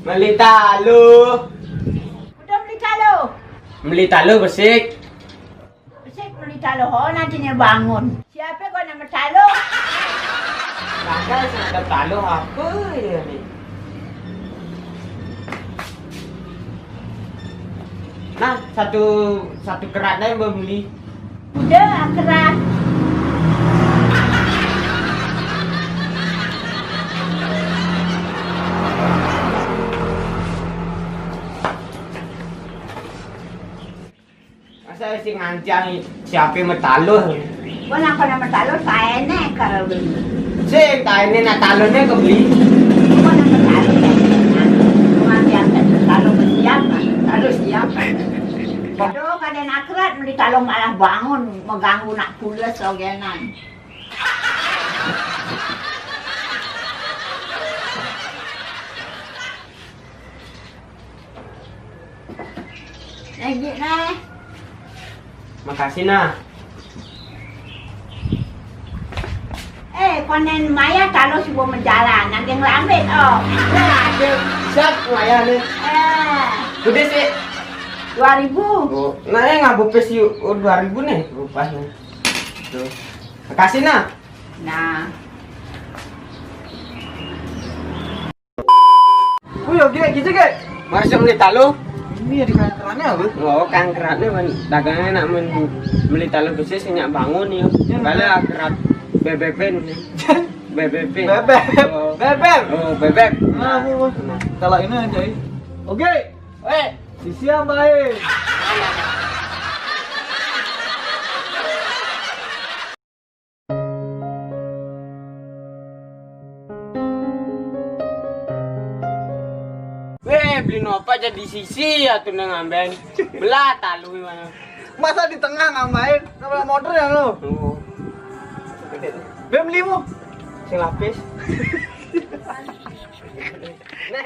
Meli talo. Udah beli talo. Meli talo bersik. Besok beli talo, oh nantinya bangun. Siapa kau nama talo? Kakak ada talo apa ya nih? Nah, satu keratnya yang beli. Udah keras. Masa si ngancang siapa yang metalo? Wala ko nama talo, saya nek kalau beli. Si ini nak talonnya kebeli. Kau nama talo kan? Pengajian talo bersiap, talo siap. Aduh, kadang akhirat beli talo malah bangun, mengganggu nak pulas ogenan. Lagi nih. Makasih nah. Konen Maya talo si buah menjalan, nanti yang lambat oh. Siap Maya nih. Udah sih. 2000. Oh, nah nggak bupes yuk. Oh 2000 nih rupanya. Tuh. Makasih nah. Nah. Wih, oke, gitu ke? Masuk beli talo. Ini ya di kantorannya apa? Oh, kangkeratnya man dagangnya nak beli talo bersih senyak bangun ya. Balik akhirat bebepen. Bebek. Bebek. Oh. Bebek. Oh, bebek. Nah, kalau ini aja. Oke. Siap baik. Beli nopa jadi sisi ya tuh ngambil. Belah talu mana. Masa di tengah ngambil? Ngambil motor ya lo? Oh. Belimu. Sing lapis. Nah,